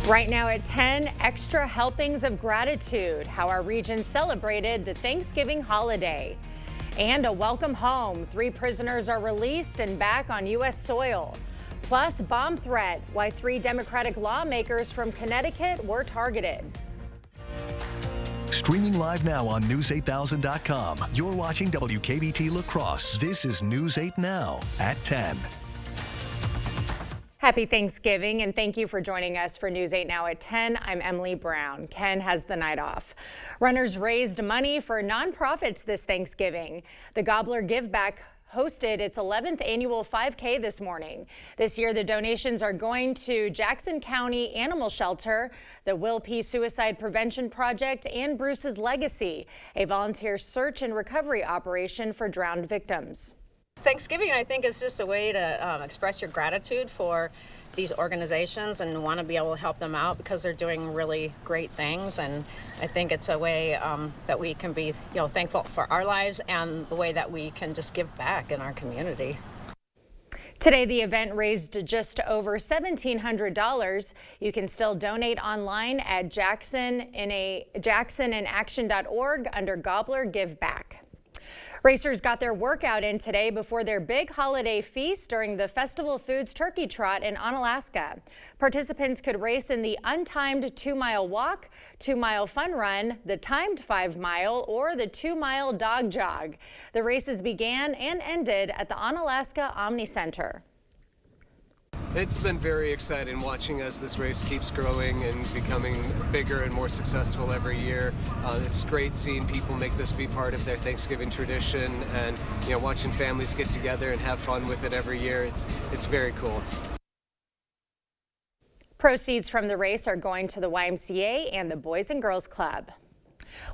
Right now at 10, extra helpings of gratitude, how our region celebrated the Thanksgiving holiday. And a welcome home. 3 prisoners are released and back on U.S. soil. Plus, bomb threat, why 3 Democratic lawmakers from Connecticut were targeted. Streaming live now on News8000.com. You're watching WKBT La Crosse. This is News 8 Now at 10. Happy Thanksgiving, and thank you for joining us for News 8 Now at 10. I'm Emily Brown. Ken has the night off. Runners raised money for nonprofits this Thanksgiving. The Gobbler Give Back hosted its 11th annual 5K this morning. This year, the donations are going to Jackson County Animal Shelter, the Will P. Suicide Prevention Project, and Bruce's Legacy, a volunteer search and recovery operation for drowned victims. Thanksgiving, I think, is just a way to express your gratitude for these organizations and want to be able to help them out because they're doing really great things. And I think it's a way that we can be, thankful for our lives and the way that we can just give back in our community. Today, the event raised just over $1,700. You can still donate online at jacksoninaction.org under Gobbler Give Back. Racers got their workout in today before their big holiday feast during the Festival Foods Turkey Trot in Onalaska. Participants could race in the untimed 2-mile walk, 2-mile fun run, the timed 5-mile, or the 2-mile dog jog. The races began and ended at the Onalaska Omni Center. It's been very exciting watching as this race keeps growing and becoming bigger and more successful every year. It's great seeing people make this be part of their Thanksgiving tradition, and watching families get together and have fun with it every year. It's very cool. Proceeds from the race are going to the YMCA and the Boys and Girls Club.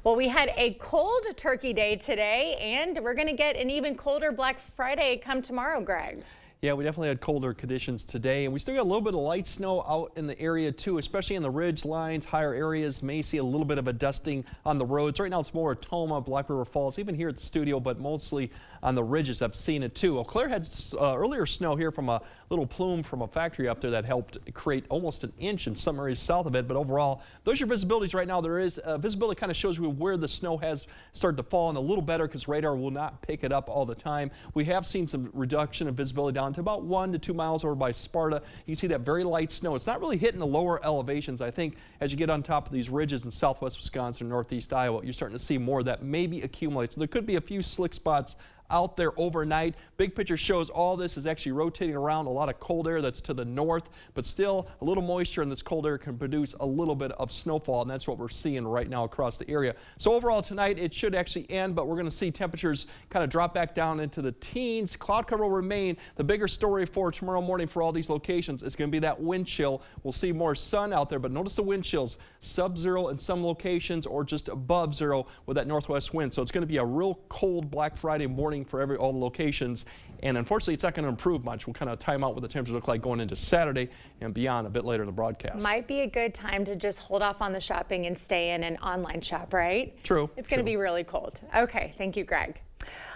Well, we had a cold Turkey Day today, and we're going to get an even colder Black Friday come tomorrow, Greg. Yeah, we definitely had colder conditions today, and we still got a little bit of light snow out in the area too, especially in the ridge lines. Higher areas may see a little bit of a dusting on the roads. Right now it's more Tomah, Black River Falls, even here at the studio, but mostly on the ridges. I've seen it too. Eau Claire had earlier snow here from a little plume from a factory up there that helped create almost an inch in some areas south of it. But overall, those are your visibilities right now. There is visibility kind of shows you where the snow has started to fall, and a little better because radar will not pick it up all the time. We have seen some reduction of visibility down to about 1 to 2 miles over by Sparta. You can see that very light snow. It's not really hitting the lower elevations. I think as you get on top of these ridges in southwest Wisconsin, northeast Iowa, you're starting to see more of that maybe accumulate. So there could be a few slick spots out there overnight. Big picture shows all this is actually rotating around a lot of cold air that's to the north, but still a little moisture in this cold air can produce a little bit of snowfall, and that's what we're seeing right now across the area. So overall tonight it should actually end, but we're going to see temperatures kind of drop back down into the teens. Cloud cover will remain. The bigger story for tomorrow morning for all these locations is going to be that wind chill. We'll see more sun out there, but notice the wind chills sub-zero in some locations or just above zero with that northwest wind. So it's going to be a real cold Black Friday morning for all the locations, and unfortunately it's not going to improve much. We'll kind of time out what the temperatures look like going into Saturday and beyond a bit later in the broadcast. Might be a good time to just hold off on the shopping and stay in an online shop, right? True. It's going to be really cold. Okay, thank you, Greg.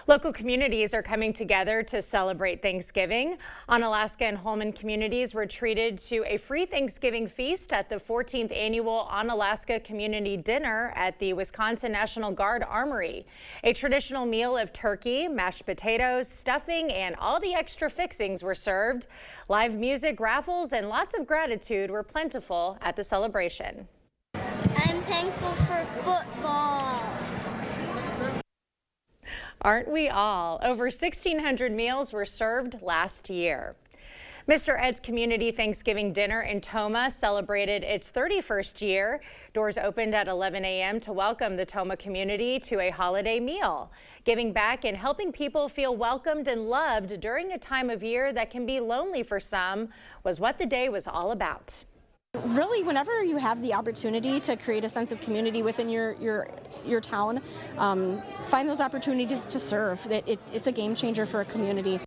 Local communities are coming together to celebrate Thanksgiving. Onalaska and Holmen communities were treated to a free Thanksgiving feast at the 14th annual Onalaska Community Dinner at the Wisconsin National Guard Armory. A traditional meal of turkey, mashed potatoes, stuffing, and all the extra fixings were served. Live music, raffles, and lots of gratitude were plentiful at the celebration. I'm thankful for football. Aren't we all? Over 1,600 meals were served last year. Mr. Ed's Community Thanksgiving Dinner in Tomah celebrated its 31st year. Doors opened at 11 a.m. to welcome the Tomah community to a holiday meal. Giving back and helping people feel welcomed and loved during a time of year that can be lonely for some was what the day was all about. Really, whenever you have the opportunity to create a sense of community within your town, find those opportunities to serve. It's a game changer for a community.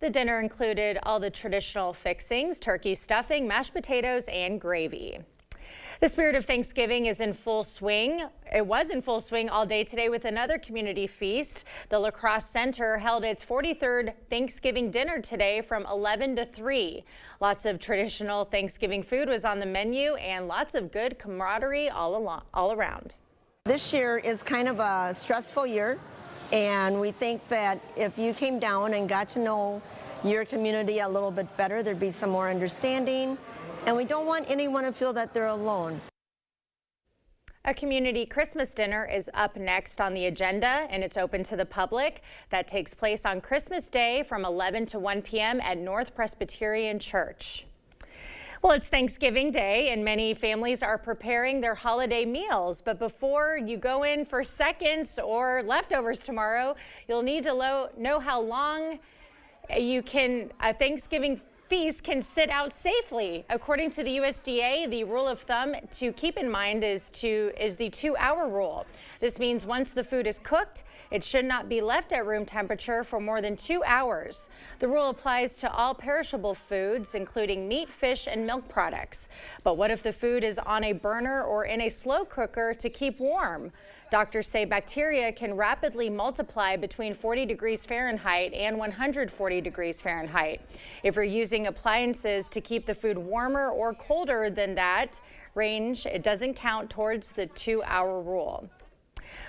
The dinner included all the traditional fixings, turkey stuffing, mashed potatoes, and gravy. The spirit of Thanksgiving is in full swing. It was in full swing all day today with another community feast. The La Crosse Center held its 43rd Thanksgiving dinner today from 11 to 3. Lots of traditional Thanksgiving food was on the menu and lots of good camaraderie all around. This year is kind of a stressful year, and we think that if you came down and got to know your community a little bit better, there'd be some more understanding. And we don't want anyone to feel that they're alone. A community Christmas dinner is up next on the agenda, and it's open to the public. That takes place on Christmas Day from 11 to 1 p.m. at North Presbyterian Church. Well, it's Thanksgiving Day, and many families are preparing their holiday meals. But before you go in for seconds or leftovers tomorrow, you'll need to know how long a Thanksgiving feast can sit out safely. According to the USDA, the rule of thumb to keep in mind is the 2-hour rule. This means once the food is cooked, it should not be left at room temperature for more than 2 hours. The rule applies to all perishable foods, including meat, fish, and milk products. But what if the food is on a burner or in a slow cooker to keep warm? Doctors say bacteria can rapidly multiply between 40 degrees Fahrenheit and 140 degrees Fahrenheit. If you're using appliances to keep the food warmer or colder than that range, it doesn't count towards the 2-hour rule.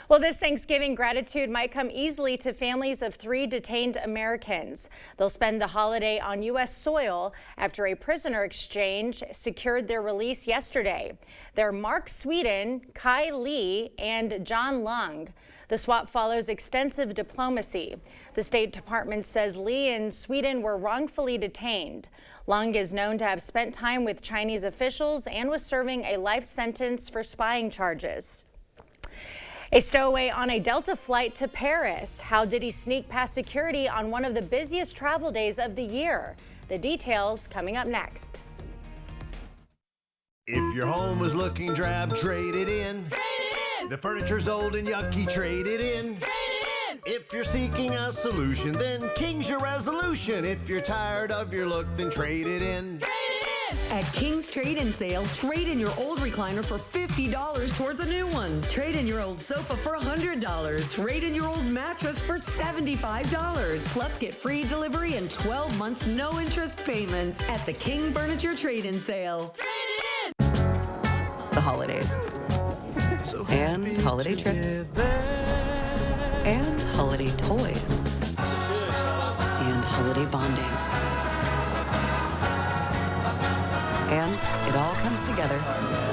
Well, this Thanksgiving gratitude might come easily to families of 3 detained Americans. They'll spend the holiday on U.S. soil after a prisoner exchange secured their release yesterday. They're Mark Sweden, Kai Lee, and John Lung. The swap follows extensive diplomacy. The State Department says Lee and Sweden were wrongfully detained. Lung is known to have spent time with Chinese officials and was serving a life sentence for spying charges. A stowaway on a Delta flight to Paris. How did he sneak past security on one of the busiest travel days of the year? The details coming up next. If your home is looking drab, trade it in. Trade it in. The furniture's old and yucky, trade it in. Trade it in. If you're seeking a solution, then King's your resolution. If you're tired of your look, then trade it in. Trade it in. At King's Trade-In Sale, trade in your old recliner for $50 towards a new one. Trade in your old sofa for $100. Trade in your old mattress for $75. Plus, get free delivery and 12 months no interest payments at the King Furniture Trade-In Sale. Trade it in. The holidays. And holiday trips. And holiday toys. And holiday bonding. And it all comes together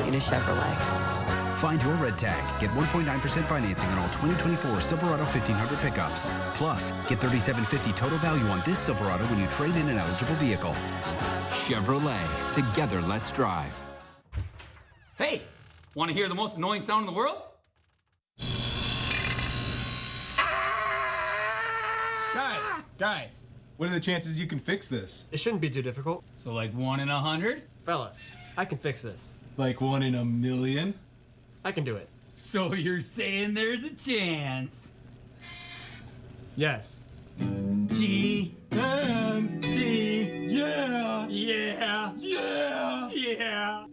in a Chevrolet. Find your red tag. Get 1.9% financing on all 2024 Silverado 1500 pickups. Plus, get $3,750 total value on this Silverado when you trade in an eligible vehicle. Chevrolet. Together, let's drive. Hey, want to hear the most annoying sound in the world? Guys, what are the chances you can fix this? It shouldn't be too difficult. So like 1 in 100? Fellas, I can fix this. Like 1 in a million? I can do it. So you're saying there's a chance? Yes. G and T, yeah! Yeah! Yeah! Yeah!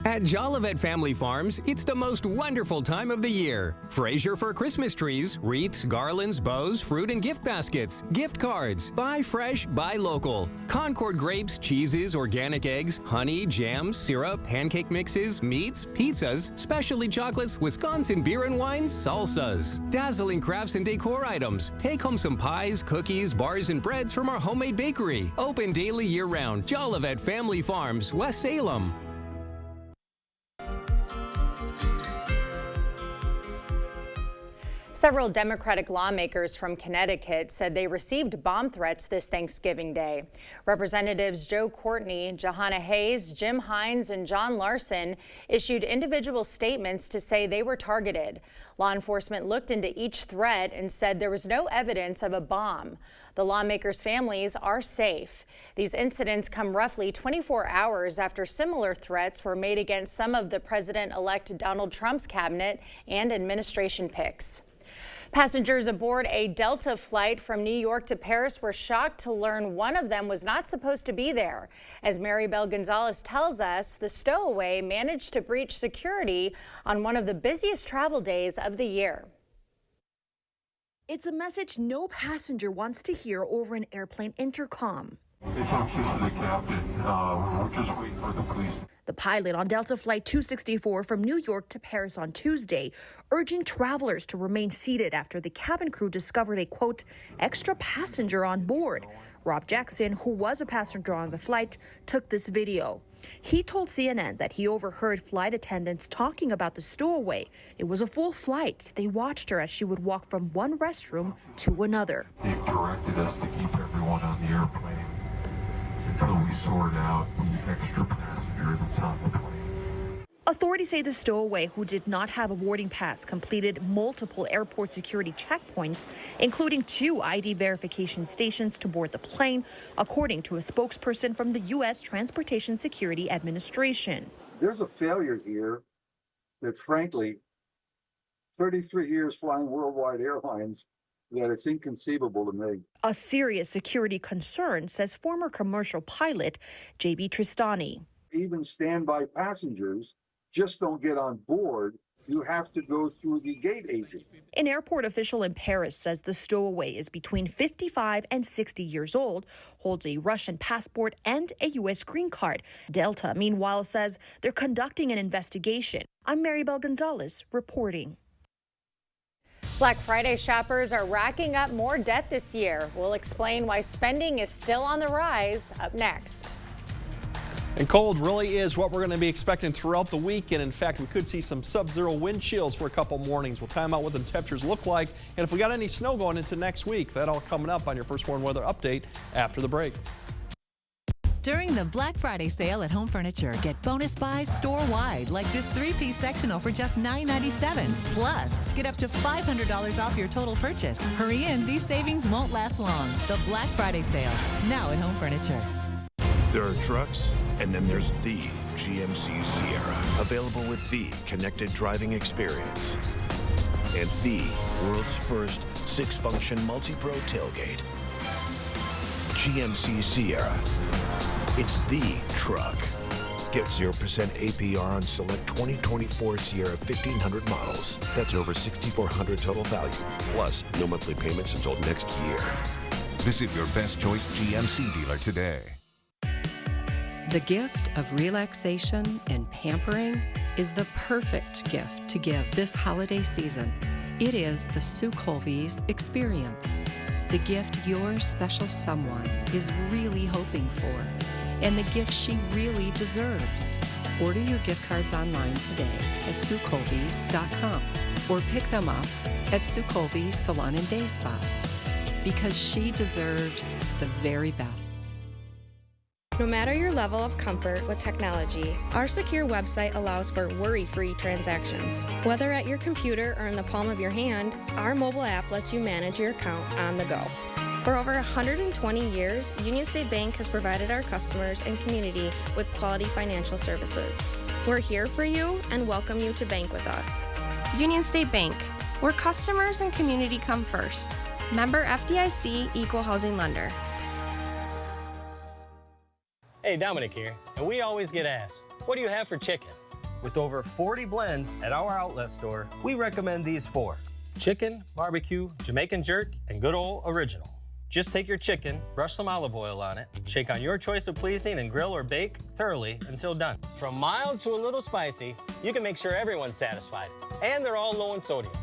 At Jolivet Family Farms, it's the most wonderful time of the year. Fraser for Christmas trees, wreaths, garlands, bows, fruit and gift baskets, gift cards. Buy fresh, buy local. Concord grapes, cheeses, organic eggs, honey, jams, syrup, pancake mixes, meats, pizzas, specialty chocolates, Wisconsin beer and wines, salsas. Dazzling crafts and decor items. Take home some pies, cookies, bars, and breads from our homemade bakery. Open daily year-round. Jolivet Family Farms, West Salem. Several Democratic lawmakers from Connecticut said they received bomb threats this Thanksgiving Day. Representatives Joe Courtney, Jahana Hayes, Jim Hines, and John Larson issued individual statements to say they were targeted. Law enforcement looked into each threat and said there was no evidence of a bomb. The lawmakers' families are safe. These incidents come roughly 24 hours after similar threats were made against some of the President-elect Donald Trump's cabinet and administration picks. Passengers aboard a Delta flight from New York to Paris were shocked to learn one of them was not supposed to be there. As Maribel Gonzalez tells us, the stowaway managed to breach security on one of the busiest travel days of the year. It's a message no passenger wants to hear over an airplane intercom. The pilot on Delta Flight 264 from New York to Paris on Tuesday, urging travelers to remain seated after the cabin crew discovered a, quote, extra passenger on board. Rob Jackson, who was a passenger on the flight, took this video. He told CNN that he overheard flight attendants talking about the stowaway. It was a full flight. They watched her as she would walk from one restroom to another. They directed us to keep everyone on the airplane until we sort out the extra passenger that's on the plane. Authorities say the stowaway, who did not have a boarding pass, completed multiple airport security checkpoints, including 2 ID verification stations to board the plane, according to a spokesperson from the U.S. Transportation Security Administration. There's a failure here that, frankly, 33 years flying worldwide airlines, that it's inconceivable to me. A serious security concern, says former commercial pilot J.B. Tristani. Even standby passengers just don't get on board. You have to go through the gate agent. An airport official in Paris says the stowaway is between 55 and 60 years old, holds a Russian passport and a U.S. green card. Delta, meanwhile, says they're conducting an investigation. I'm Maribel Gonzalez reporting. Black Friday shoppers are racking up more debt this year. We'll explain why spending is still on the rise up next. And cold really is what we're going to be expecting throughout the week. And in fact, we could see some sub-zero wind chills for a couple mornings. We'll time out what the temperatures look like. And if we got any snow going into next week, that all coming up on your First Warn Weather Update after the break. During the Black Friday sale at Home Furniture, get bonus buys store-wide, like this 3-piece sectional for just $9.97. Plus, get up to $500 off your total purchase. Hurry in, these savings won't last long. The Black Friday sale, now at Home Furniture. There are trucks, and then there's the GMC Sierra, available with the connected driving experience and the world's first 6-function multi-pro tailgate. GMC Sierra. It's the truck. Get 0% APR on select 2024 Sierra 1500 models. That's over $6,400 total value, plus no monthly payments until next year. Visit your best choice GMC dealer today. The gift of relaxation and pampering is the perfect gift to give this holiday season. It is the Sue Colby's experience, the gift your special someone is really hoping for, and the gift she really deserves. Order your gift cards online today at SueColby's.com or pick them up at Sue Colby's Salon and Day Spa, because she deserves the very best. No matter your level of comfort with technology, our secure website allows for worry-free transactions. Whether at your computer or in the palm of your hand, our mobile app lets you manage your account on the go. For over 120 years, Union State Bank has provided our customers and community with quality financial services. We're here for you and welcome you to bank with us. Union State Bank, where customers and community come first. Member FDIC, Equal Housing Lender. Hey, Dominic here, and we always get asked, what do you have for chicken? With over 40 blends at our outlet store, we recommend these 4: chicken, barbecue, Jamaican jerk, and good old original. Just take your chicken, brush some olive oil on it, shake on your choice of seasoning, and grill or bake thoroughly until done. From mild to a little spicy, you can make sure everyone's satisfied, and they're all low in sodium.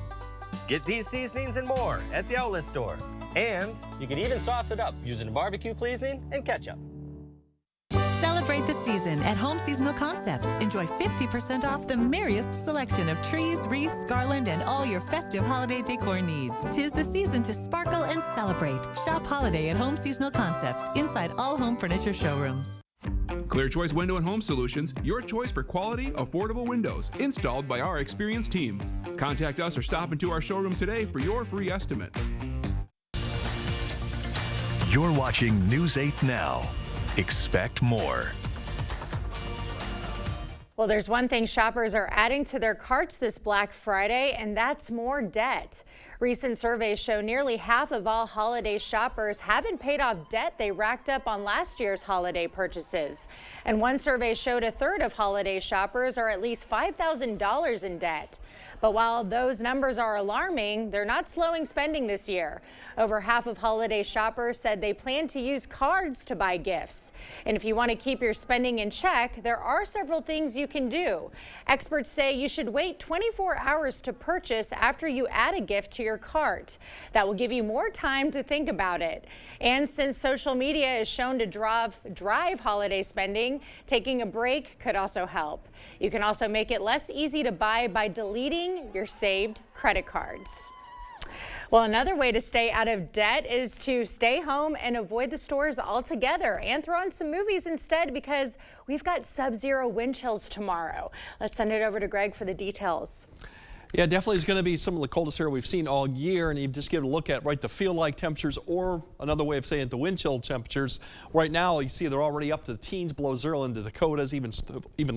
Get these seasonings and more at the outlet store, and you can even sauce it up using barbecue seasoning and ketchup. Celebrate the season at Home Seasonal Concepts. Enjoy 50% off the merriest selection of trees, wreaths, garland, and all your festive holiday decor needs. 'Tis the season to sparkle and celebrate. Shop holiday at Home Seasonal Concepts inside all home furniture showrooms. Clear Choice Window and Home Solutions, your choice for quality, affordable windows, installed by our experienced team. Contact us or stop into our showroom today for your free estimate. You're watching News 8 Now. Expect more. Well, there's one thing shoppers are adding to their carts this Black Friday, and that's more debt. Recent surveys show nearly half of all holiday shoppers haven't paid off debt they racked up on last year's holiday purchases. And one survey showed a third of holiday shoppers are at least $5,000 in debt. But while those numbers are alarming, they're not slowing spending this year. Over half of holiday shoppers said they plan to use cards to buy gifts. And if you want to keep your spending in check, there are several things you can do. Experts say you should wait 24 hours to purchase after you add a gift to your cart. That will give you more time to think about it. And since social media is shown to drive holiday spending, taking a break could also help. You can also make it less easy to buy by deleting your saved credit cards. Well, another way to stay out of debt is to stay home and avoid the stores altogether and throw on some movies instead, because we've got sub-zero wind chills tomorrow. Let's send it over to Greg for the details. Yeah, definitely is going to be some of the coldest air we've seen all year, and you just give a look at the feel-like temperatures, or another way of saying it, the wind chill temperatures. Right now, you see they're already up to the teens below zero in the Dakotas, even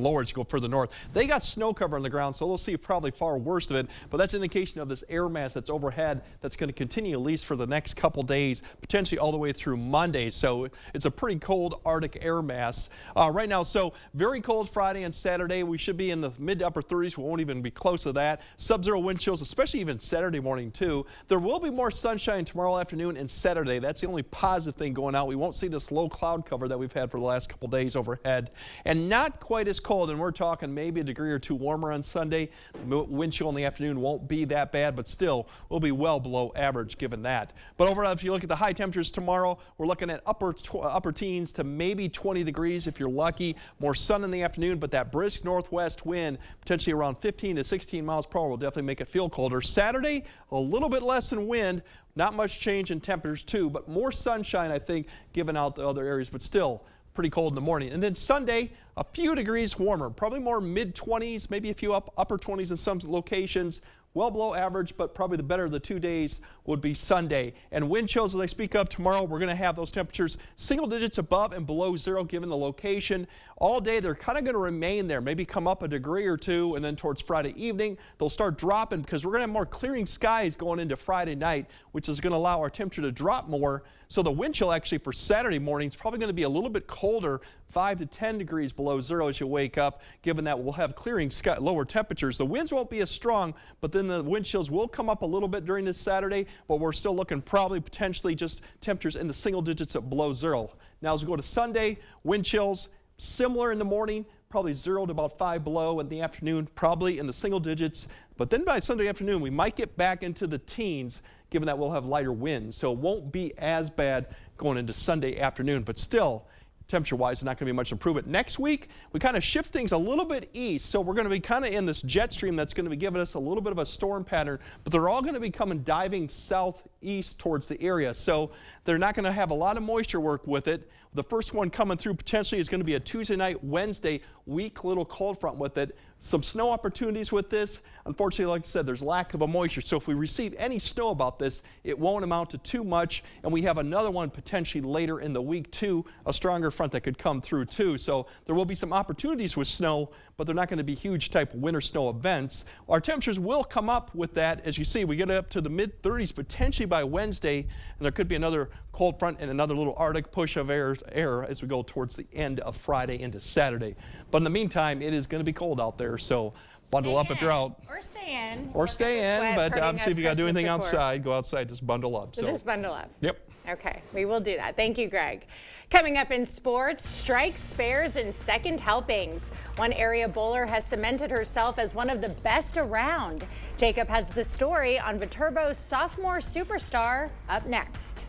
lower as you go further north. They got snow cover on the ground, so we'll see probably far worse of it, but that's an indication of this air mass that's overhead that's going to continue at least for the next couple days, potentially all the way through Monday. So it's a pretty cold Arctic air mass right now. So very cold Friday and Saturday. We should be in the mid to upper 30s. We won't even be close to that. Sub-zero wind chills, especially even Saturday morning too. There will be more sunshine tomorrow afternoon and Saturday. That's the only positive thing going out. We won't see this low cloud cover that we've had for the last couple days overhead, and not quite as cold. And we're talking maybe a degree or two warmer on Sunday. The wind chill in the afternoon won't be that bad, but still will be well below average given that. But overall, if you look at the high temperatures tomorrow, we're looking at upper teens to maybe 20 degrees if you're lucky. More sun in the afternoon, but that brisk northwest wind, potentially around 15 to 16 miles per hour, will definitely make it feel colder. Saturday, a little bit less in wind, not much change in temperatures too, but more sunshine, I think, given out the other areas, but still pretty cold in the morning. And then Sunday, a few degrees warmer, probably more mid-20s, maybe a few upper 20s in some locations. Well below average, but probably the better of the 2 days would be Sunday. And wind chills, as I speak of tomorrow, we're going to have those temperatures single digits above and below zero given the location. All day they're kind of going to remain there, maybe come up a degree or two, and then towards Friday evening they'll start dropping because we're going to have more clearing skies going into Friday night, which is going to allow our temperature to drop more. So the wind chill actually for Saturday morning is probably going to be a little bit colder, 5 to 10 degrees below zero as you wake up, given that we'll have clearing sky, lower temperatures. The winds won't be as strong, but then the wind chills will come up a little bit during this Saturday, but we're still looking probably potentially just temperatures in the single digits at below zero. Now as we go to Sunday, wind chills similar in the morning, probably 0 to about 5 below. In the afternoon, probably in the single digits. But then by Sunday afternoon, we might get back into the teens, given that we'll have lighter winds. So it won't be as bad going into Sunday afternoon, but still, temperature-wise, it's not going to be much improvement. Next week, we kind of shift things a little bit east, so we're going to be kind of in this jet stream that's going to be giving us a little bit of a storm pattern, but they're all going to be coming diving southeast towards the area, so they're not going to have a lot of moisture work with it. The first one coming through potentially is going to be a Tuesday night, Wednesday, weak little cold front with it. Some snow opportunities with this. Unfortunately, like I said, there's lack of a moisture. So if we receive any snow about this, it won't amount to too much. And we have another one potentially later in the week too, a stronger front that could come through too. So there will be some opportunities with snow, but they're not going to be huge type winter snow events. Our temperatures will come up with that. As you see, we get up to the mid 30s potentially by Wednesday, and there could be another cold front and another little Arctic push of air as we go towards the end of Friday into Saturday. But in the meantime, it is going to be cold out there, so bundle up if you're out. Or stay in. Or stay in, but obviously if you got to do anything outside, go outside, just bundle up. So just bundle up. Yep. Okay, we will do that. Thank you, Greg. Coming up in sports, strikes, spares, and second helpings. One area bowler has cemented herself as one of the best around. Jacob has the story on Viterbo's sophomore superstar up next.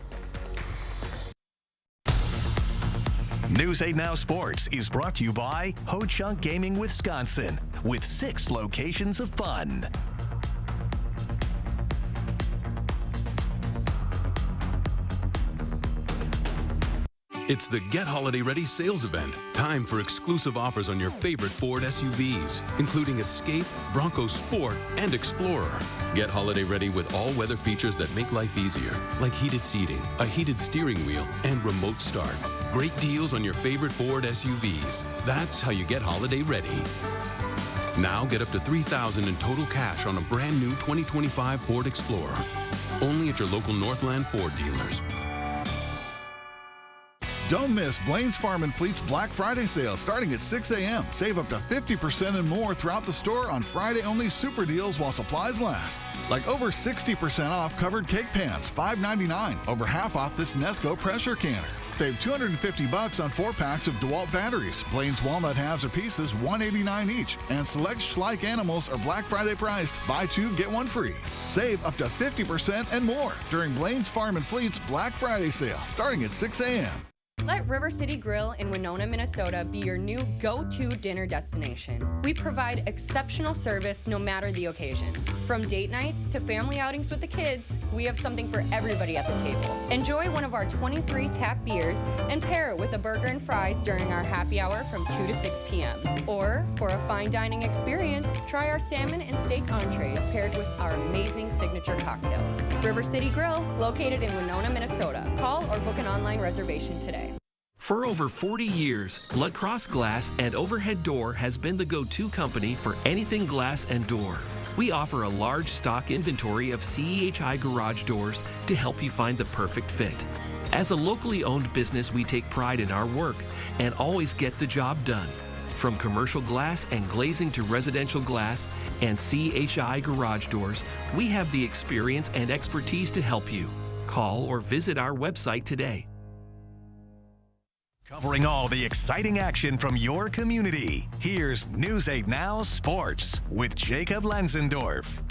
News 8 Now Sports is brought to you by Ho Chunk Gaming Wisconsin, with 6 locations of fun. It's the Get Holiday Ready sales event. Time for exclusive offers on your favorite Ford SUVs, including Escape, Bronco Sport, and Explorer. Get holiday ready with all-weather features that make life easier, like heated seating, a heated steering wheel, and remote start. Great deals on your favorite Ford SUVs. That's how you get holiday ready. Now get up to $3,000 in total cash on a brand new 2025 Ford Explorer. Only at your local Northland Ford dealers. Don't miss Blaine's Farm and Fleet's Black Friday sale starting at 6 a.m. Save up to 50% and more throughout the store on Friday-only super deals while supplies last. Like over 60% off covered cake pans, $5.99. Over half off this Nesco pressure canner. Save $250 on 4-packs of DeWalt batteries. Blaine's walnut halves or pieces, $1.89 each. And select Schleich animals are Black Friday priced. Buy 2, get 1 free. Save up to 50% and more during Blaine's Farm and Fleet's Black Friday sale starting at 6 a.m. Let River City Grill in Winona, Minnesota be your new go-to dinner destination. We provide exceptional service no matter the occasion. From date nights to family outings with the kids, we have something for everybody at the table. Enjoy one of our 23 tap beers and pair it with a burger and fries during our happy hour from 2 to 6 p.m. Or, for a fine dining experience, try our salmon and steak entrees paired with our amazing signature cocktails. River City Grill, located in Winona, Minnesota. Call or book an online reservation today. For over 40 years, Blood Cross Glass and Overhead Door has been the go-to company for anything glass and door. We offer a large stock inventory of CEHI garage doors to help you find the perfect fit. As a locally owned business, we take pride in our work and always get the job done. From commercial glass and glazing to residential glass and CEHI garage doors, we have the experience and expertise to help you. Call or visit our website today. Covering all the exciting action from your community, here's News 8 Now Sports with Jacob Lenzendorf.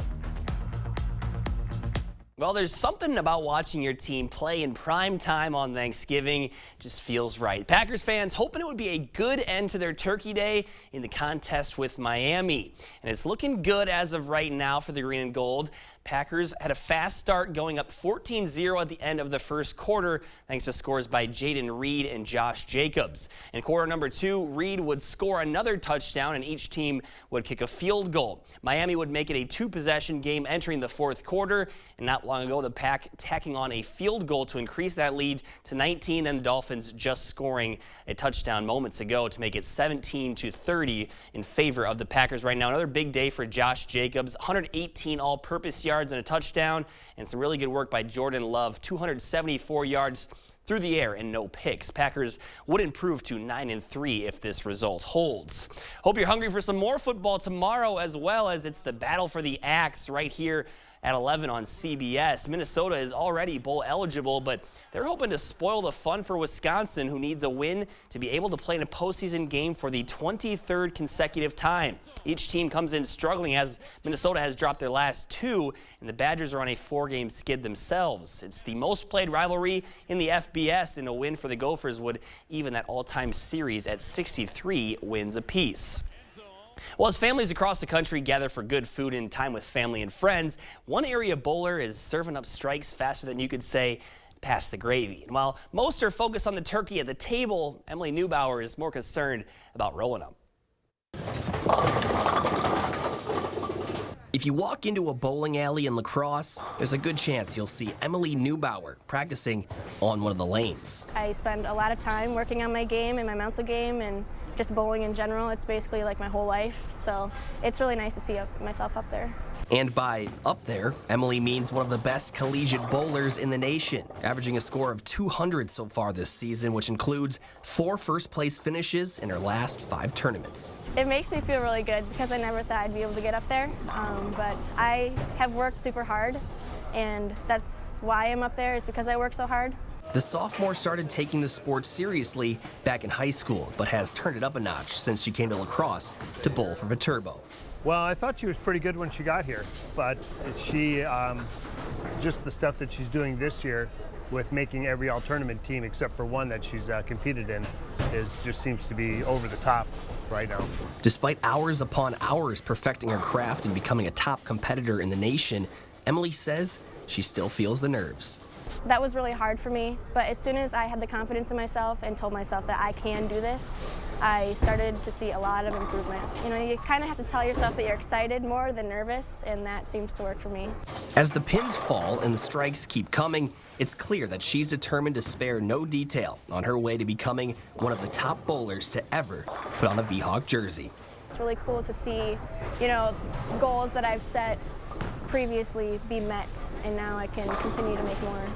Well, there's something about watching your team play in prime time on Thanksgiving. Just feels right. Packers fans hoping it would be a good end to their Turkey Day in the contest with Miami. And it's looking good as of right now for the green and gold. Packers had a fast start, going up 14-0 at the end of the first quarter, thanks to scores by Jaden Reed and Josh Jacobs. In quarter number 2, Reed would score another touchdown, and each team would kick a field goal. Miami would make it a 2-possession game entering the fourth quarter, and not long ago, the Pack tacking on a field goal to increase that lead to 19, and the Dolphins just scoring a touchdown moments ago to make it 17-30 in favor of the Packers right now. Another big day for Josh Jacobs, 118 all-purpose yards and a touchdown, and some really good work by Jordan Love, 274 yards through the air and no picks. Packers would improve to 9-3 if this result holds. Hope you're hungry for some more football tomorrow, as well as it's the battle for the axe right here at 11 on CBS. Minnesota is already bowl eligible, but they're hoping to spoil the fun for Wisconsin, who needs a win to be able to play in a postseason game for the 23rd consecutive time. Each team comes in struggling, as Minnesota has dropped their last 2, and the Badgers are on a 4-game skid themselves. It's the most played rivalry in the FBS, and a win for the Gophers would even that all-time series at 63 wins apiece. Well, as families across the country gather for good food and time with family and friends, one area bowler is serving up strikes faster than you could say, pass the gravy. And while most are focused on the turkey at the table, Emily Neubauer is more concerned about rolling them. If you walk into a bowling alley in La Crosse, there's a good chance you'll see Emily Neubauer practicing on one of the lanes. I spend a lot of time working on my game and my mental game, and just bowling in general. It's basically like my whole life, so it's really nice to see myself up there. And by up there, Emily means one of the best collegiate bowlers in the nation, averaging a score of 200 so far this season, which includes 4 first-place finishes in her last 5 tournaments. It makes me feel really good because I never thought I'd be able to get up there, but I have worked super hard, and that's why I'm up there, is because I work so hard. The sophomore started taking the sport seriously back in high school, but has turned it up a notch since she came to La Crosse to bowl for Viterbo. Well, I thought she was pretty good when she got here, but she, just the stuff that she's doing this year with making every all-tournament team except for one that she's competed in just seems to be over the top right now. Despite hours upon hours perfecting her craft and becoming a top competitor in the nation, Emily says she still feels the nerves. That was really hard for me, but as soon as I had the confidence in myself and told myself that I can do this, I started to see a lot of improvement. You know, you kind of have to tell yourself that you're excited more than nervous, and that seems to work for me. As the pins fall and the strikes keep coming, it's clear that she's determined to spare no detail on her way to becoming one of the top bowlers to ever put on a V-Hawk jersey. It's really cool to see, you know, goals that I've set previously be met, and now I can continue to make more.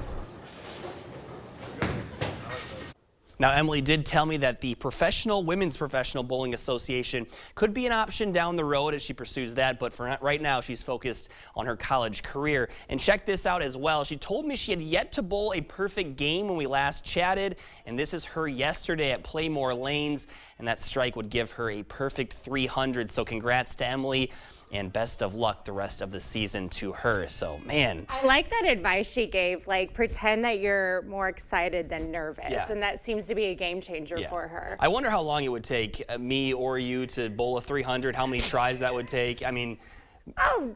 Now, Emily did tell me that the Women's Professional Bowling Association could be an option down the road as she pursues that, but for right now, she's focused on her college career. And check this out as well. She told me she had yet to bowl a perfect game when we last chatted, and this is her yesterday at Playmore Lanes, and that strike would give her a perfect 300. So congrats to Emily, and best of luck the rest of the season to her. So, man. I like that advice she gave, like pretend that you're more excited than nervous. Yeah. And that seems to be a game changer for her. I wonder how long it would take me or you to bowl a 300, how many tries that would take. I mean,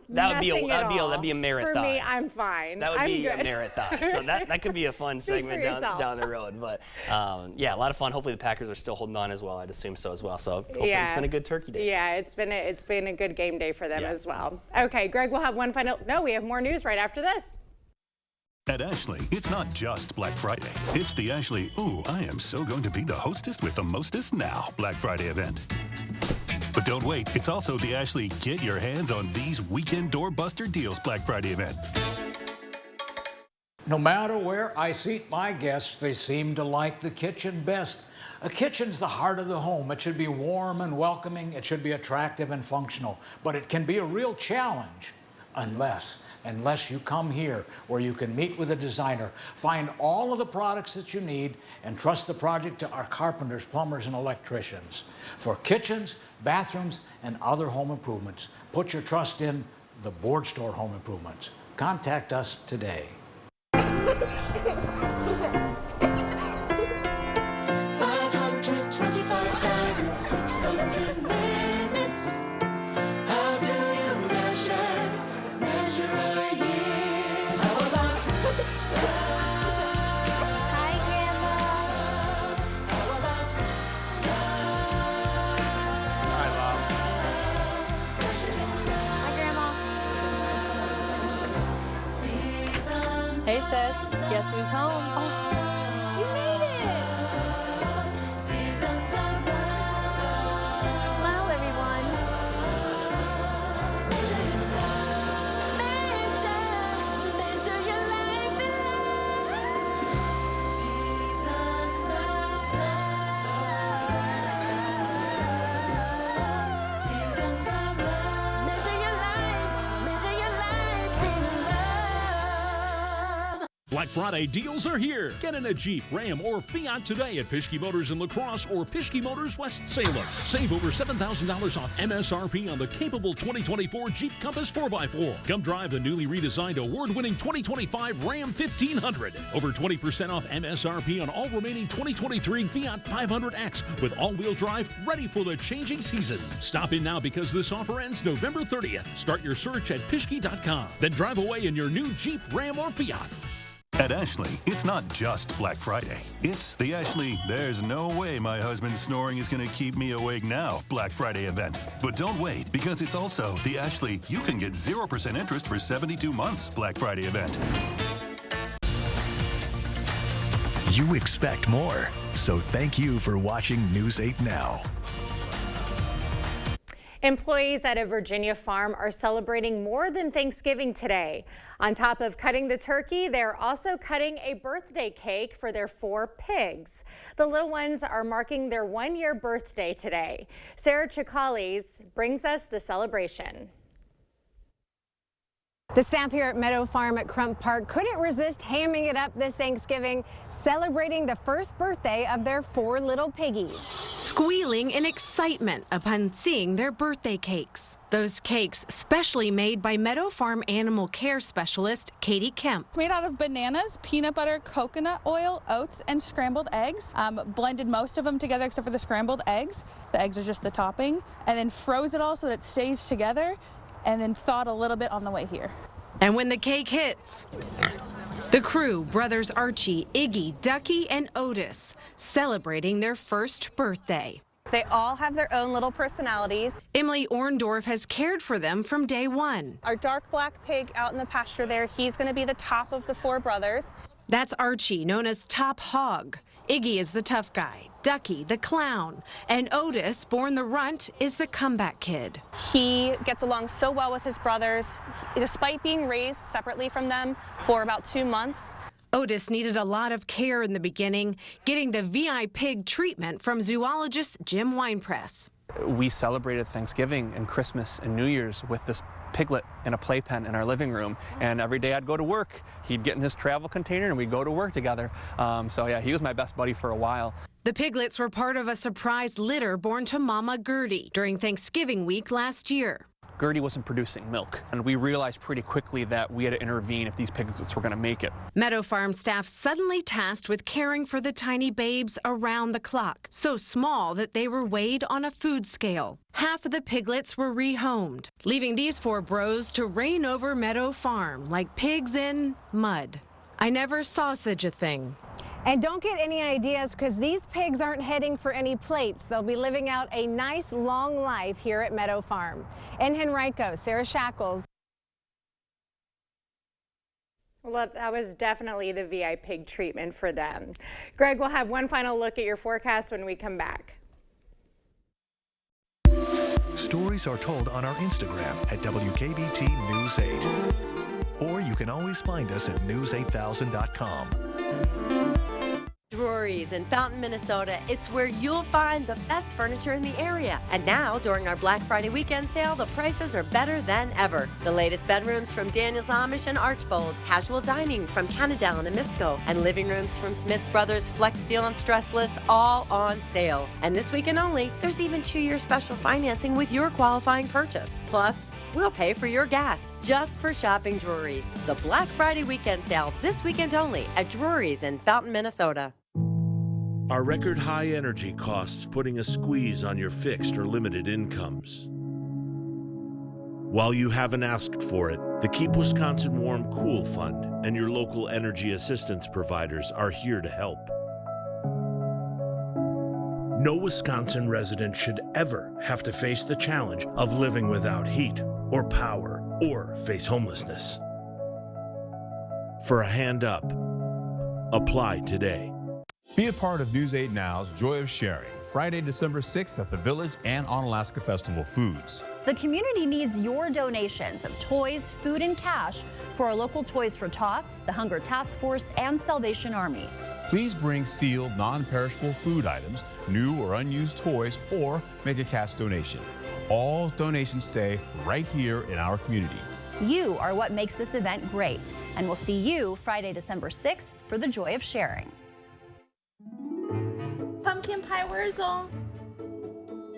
that'd be a marathon. For me, I'm fine. That would be good. a marathon. So that could be a fun segment down the road. But yeah, a lot of fun. Hopefully the Packers are still holding on as well. I'd assume so as well. So hopefully it's been a good turkey day. Yeah, it's been a good game day for them as well. Okay, Greg, we'll have one final. No, we have more news right after this. At Ashley, it's not just Black Friday. It's the Ashley, ooh, I am so going to be the hostess with the mostest now Black Friday event. But don't wait, it's also the Ashley Get Your Hands on These Weekend Doorbuster Deals Black Friday event. No matter where I seat my guests, they seem to like the kitchen best. A kitchen's the heart of the home. It should be warm and welcoming. It should be attractive and functional. But it can be a real challenge unless you come here where you can meet with a designer, find all of the products that you need, and trust the project to our carpenters, plumbers, and electricians. For kitchens, bathrooms, and other home improvements, put your trust in the Board Store Home Improvements. Contact us today. 525,600 minutes. How do you measure a year? How about hi, Grandma. How about Hi, Mom. hi, Grandma. Hey, sis. Guess who's home? You made it. Smile, everyone. Measure your life in seasons of love. Seasons of love. Measure your life in love. Black Friday deals are here. Get in a Jeep, Ram, or Fiat today at Pischke Motors in La Crosse or Pischke Motors West Salem. Save over $7,000 off MSRP on the capable 2024 Jeep Compass 4x4. Come drive the newly redesigned award-winning 2025 Ram 1500. Over 20% off MSRP on all remaining 2023 Fiat 500X with all-wheel drive ready for the changing season. Stop in now because this offer ends November 30th. Start your search at Pischke.com. Then drive away in your new Jeep, Ram, or Fiat. At Ashley, it's not just Black Friday. It's the Ashley, there's no way my husband's snoring is going to keep me awake now Black Friday event. But don't wait, because it's also the Ashley, you can get 0% interest for 72 months Black Friday event. You expect more, so thank you for watching News 8 Now. Employees at a Virginia farm are celebrating more than Thanksgiving today. On top of cutting the turkey, they're also cutting a birthday cake for their 4 pigs. The little ones are marking their 1-year birthday today. Sarah Chikalis brings us the celebration. The staff here at Meadow Farm at Crump Park couldn't resist hamming it up this Thanksgiving, celebrating the first birthday of their 4 little piggies. Squealing in excitement upon seeing their birthday cakes. Those cakes specially made by Meadow Farm animal care specialist Katie Kemp. It's made out of bananas, peanut butter, coconut oil, oats, and scrambled eggs. Blended most of them together except for the scrambled eggs. The eggs are just the topping. And then froze it all so that it stays together, and then thawed a little bit on the way here. And when the cake hits, the crew, brothers Archie, Iggy, Ducky, and Otis, celebrating their first birthday. They all have their own little personalities. Emily Orndorff has cared for them from day one. Our dark black pig out in the pasture there, he's going to be the top of the 4 brothers. That's Archie, known as Top Hog. Iggy is the tough guy. Ducky the clown, and Otis, born the runt, is the comeback kid. He gets along so well with his brothers, despite being raised separately from them for about 2 months. Otis needed a lot of care in the beginning, getting the VI pig treatment from zoologist Jim Winepress. We celebrated Thanksgiving and Christmas and New Year's with this piglet in a playpen in our living room, and every day I'd go to work, he'd get in his travel container and we'd go to work together. So yeah, he was my best buddy for a while. The piglets were part of a surprise litter born to Mama Gertie during Thanksgiving week last year. Gertie wasn't producing milk, and we realized pretty quickly that we had to intervene if these piglets were going to make it. Meadow Farm staff suddenly tasked with caring for the tiny babes around the clock, so small that they were weighed on a food scale. Half of the piglets were rehomed, leaving these 4 bros to reign over Meadow Farm like pigs in mud. I never saw such a thing. And don't get any ideas, because these pigs aren't heading for any plates. They'll be living out a nice long life here at Meadow Farm. In Henrico, Sarah Shackles. Well, that was definitely the VI pig treatment for them. Greg, we'll have one final look at your forecast when we come back. Stories are told on our Instagram at WKBT News 8. Or you can always find us at news8000.com. Drury's in Fountain, Minnesota. It's where you'll find the best furniture in the area. And now, during our Black Friday weekend sale, the prices are better than ever. The latest bedrooms from Daniels Amish and Archbold, casual dining from Canadown and Misco, and living rooms from Smith Brothers, Flex Steel and Stressless, all on sale. And this weekend only, there's even 2-year special financing with your qualifying purchase. Plus, we'll pay for your gas just for shopping Drury's. The Black Friday weekend sale this weekend only at Drury's in Fountain, Minnesota. Are record high energy costs putting a squeeze on your fixed or limited incomes? While you haven't asked for it, the Keep Wisconsin Warm Cool Fund and your local energy assistance providers are here to help. No Wisconsin resident should ever have to face the challenge of living without heat or power or face homelessness. For a hand up, apply today. Be a part of News 8 Now's Joy of Sharing, Friday, December 6th at the Village and Onalaska Festival Foods. The community needs your donations of toys, food, and cash for our local Toys for Tots, the Hunger Task Force, and Salvation Army. Please bring sealed, non-perishable food items, new or unused toys, or make a cash donation. All donations stay right here in our community. You are what makes this event great, and we'll see you Friday, December 6th for the Joy of Sharing. Pumpkin pie Wurzel.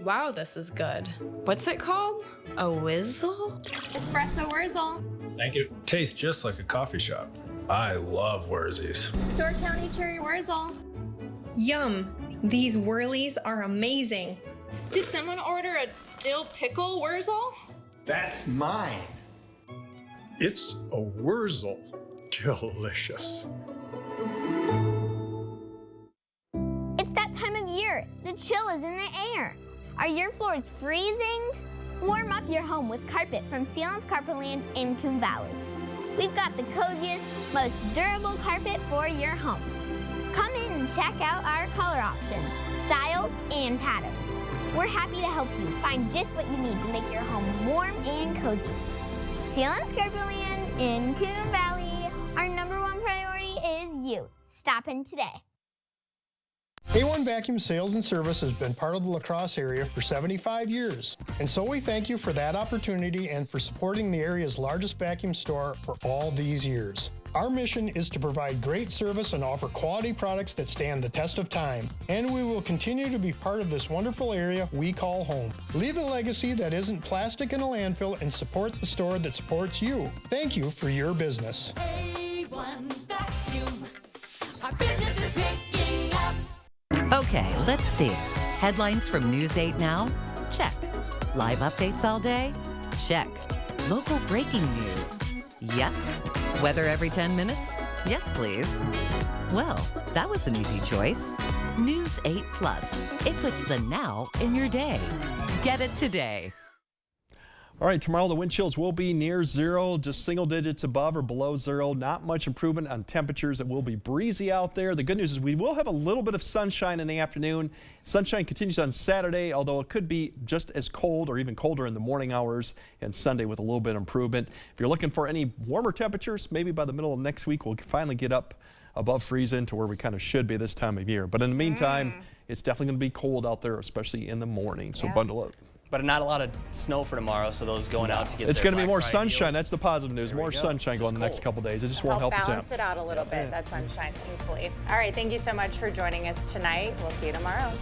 Wow, this is good. What's it called? A Whizzle? Espresso Wurzel. Thank you. Tastes just like a coffee shop. I love Wurzies. Door County Cherry Wurzel. Yum! These whirlies are amazing. Did someone order a dill pickle Wurzel? That's mine. It's a Wurzel. Delicious. It's that time of year. The chill is in the air. Are your floors freezing? Warm up your home with carpet from Sealands Carpetland in Coon Valley. We've got the coziest, most durable carpet for your home. Come in and check out our color options, styles, and patterns. We're happy to help you find just what you need to make your home warm and cozy. Sealands Carpetland in Coon Valley. Our #1 priority is you. Stop in today. A1 Vacuum Sales and Service has been part of the La Crosse area for 75 years. And so we thank you for that opportunity and for supporting the area's largest vacuum store for all these years. Our mission is to provide great service and offer quality products that stand the test of time. And we will continue to be part of this wonderful area we call home. Leave a legacy that isn't plastic in a landfill and support the store that supports you. Thank you for your business. A1 Vacuum. Our business is picking up. Okay, let's see. Headlines from News 8 Now? Check. Live updates all day? Check. Local breaking news? Yep. Weather every 10 minutes? Yes, please. Well, that was an easy choice. News 8 Plus. It puts the now in your day. Get it today. All right, tomorrow the wind chills will be near zero, just single digits above or below zero. Not much improvement on temperatures. It will be breezy out there. The good news is we will have a little bit of sunshine in the afternoon. Sunshine continues on Saturday, although it could be just as cold or even colder in the morning hours, and Sunday with a little bit of improvement. If you're looking for any warmer temperatures, maybe by the middle of next week we'll finally get up above freezing to where we kind of should be this time of year. But in the meantime, it's definitely going to be cold out there, especially in the morning, so bundle up. But not a lot of snow for tomorrow, so those going out to get It's their going to be Black more Friday sunshine. deals. That's the positive news. More sunshine going the next couple days. It just won't help the temp. Balance it out a little bit, that sunshine, thankfully. All right, thank you so much for joining us tonight. We'll see you tomorrow.